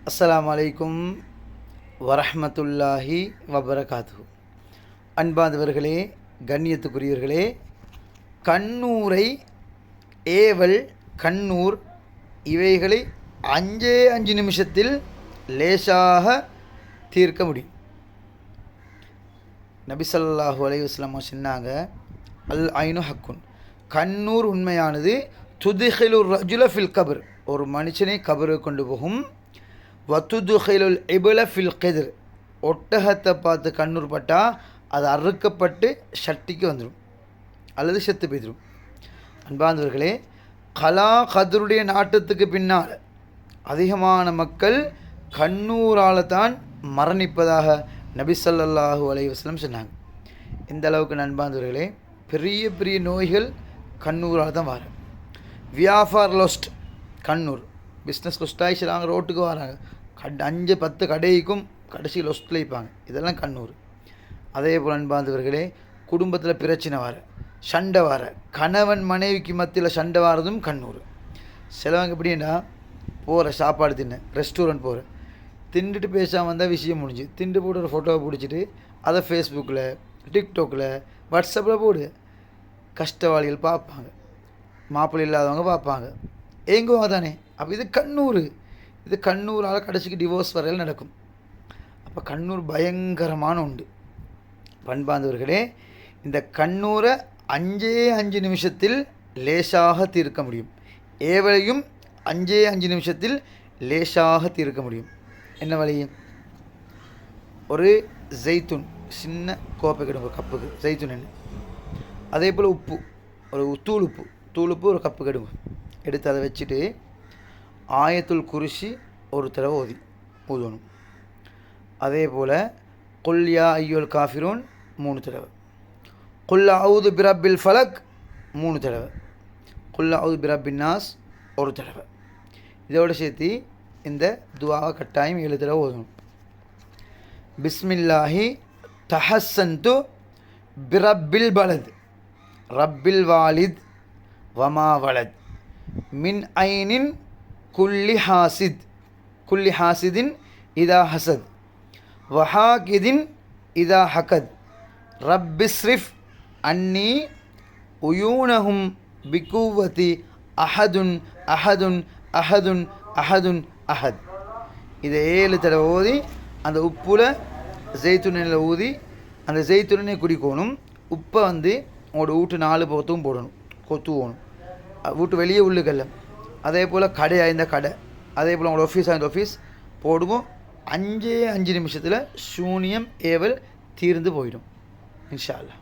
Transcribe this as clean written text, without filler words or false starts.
அஸ்ஸலாமு அலைக்கும் வரஹ்மத்துல்லாஹி வபரகாத்துஹு. அன்பாந்தவர்களே, கண்ணியத்துக்குரியவர்களே, கண்ணூரை ஏவல், கண்ணூர் இவைகளை 5 நிமிஷத்தில் லேசாக தீர்க்க முடியும். நபி ஸல்லல்லாஹு அலைஹி வஸல்லம் சொன்னாங்க, அல் ஐனு ஹக்குன், கண்ணூர் உண்மையானது, துதுஹிலுர் ரஜுல ஃபில் கபர், ஒரு மனுஷனை கபருக்கு கொண்டு போகும். வத்துதுஹிலுல் இபுல ஃபில் கித்ர், ஒட்டகத்தை பார்த்து கண்ணூர் பட்டால் அது அறுக்கப்பட்டு ஷட்டிக்கு வந்துடும் அல்லது செத்து போய்டும். அன்பாந்தவர்களே, கலா கதருடைய நாட்டத்துக்கு பின்னால் அதிகமான மக்கள் கண்ணூரால் தான் மரணிப்பதாக நபி ஸல்லல்லாஹு அலைஹி வஸல்லம் சொன்னாங்க. இந்த அளவுக்கு அன்பாந்தவர்களே, பெரிய பெரிய நோய்கள் கண்ணூரால் தான் வரும். வியாபார் லொஸ்ட், கண்ணூர் பிஸ்னஸ் லொஸ்டாகி சிலாங்க ரோட்டுக்கு வராங்க, 5-10 கடைக்கும் கடைசி லொஸ்ட்டில் வைப்பாங்க. இதெல்லாம் கண்ணூர். அதே போல் அன்பாந்தவர்களே, குடும்பத்தில் பிரச்சனை வர, சண்டை வர, கணவன் மனைவிக்கு மத்தியில் சண்டை வரதும் கண்ணூர். சிலவங்க எப்படின்னா, போகிற சாப்பாடு தின்ன ரெஸ்டாரண்ட் போகிற, திண்டுட்டு பேசாமல் வந்தால் விஷயம் முடிஞ்சு, திண்டு போட்டு ஒரு ஃபோட்டோவை பிடிச்சிட்டு அதை ஃபேஸ்புக்கில், டிக்டாக்கில், வாட்ஸ்அப்பில் போடு. கஷ்டவாளிகள் பார்ப்பாங்க, மாப்பிள்ளை இல்லாதவங்க பார்ப்பாங்க, ஏங்குவாங்க தானே. அப்போ இது கண்ணூர். இது கண்ணூரால் கடைசிக்கு டிவோர்ஸ் வரையில் நடக்கும். அப்போ கண்ணூர் பயங்கரமான உண்டு. பண்பாந்தவர்களே, இந்த கண்ணூரை 5 நிமிஷத்தில் லேசாக தீர்க்க முடியும். ஏவலையும் 5 நிமிஷத்தில் லேசாக தீர்க்க முடியும். என்ன வழி? ஒரு ஜெய்துன் சின்ன கோப்பை கிடும், ஒரு கப்புக்கு ஜெய்துன் எண்ணெய். அதே போல் உப்பு, ஒரு தூளுப்பு ஒரு கப்பு கெடுங்க. எடுத்து அதை வச்சுட்டு ஆயத்துல் குர்சி ஒரு தடவை ஊதணும். அதே போல் குல் யா அய்யுல் காஃபிரூன் 3 தடவை, குல் அஊது பிரப்பில் ஃபலக் 3 தடவை, குல் அஊது பிரப்பின் நாஸ் 1 தடவை. இதோடு சேர்த்து இந்த துஆவை கட்டாயம் 7 தடவை ஓதணும். பிஸ்மில்லாஹி தஹஸ்ஸன்து பிரப்பில் பலத் ரப்பில் வாலித் வமா வலத் மின் ஐனின் குல்லி ஹாசிதின் இதா ஹசத் வஹாகிதின் இதா ஹகத் ரப்பிஸ்ரிஃப் அன்னி உயூனஹும் பிகுவதி அஹதுன் அஹதுன் அஹதுன் அஹதுன் அஹத். இதை 7 தடவை ஓதி அந்த உப்பில் ஜெய்துனில் ஊதி அந்த ஜெய்துனை குடிக்கணும். உப்பை உங்களோட வீட்டு 4 பக்கத்தும் போடணும், கொத்துவோணும். வீட்டு வெளியே உள்ளுக்கல்ல. அதே போல் கடையாக இந்த கடை, அதே போல் உங்களோட ஆஃபீஸாக இந்த ஆஃபீஸ் போடுவோம். 5 நிமிஷத்தில் சூனியம் ஏவல் தீர்ந்து போயிடும் இன்ஷா அல்லாஹ்.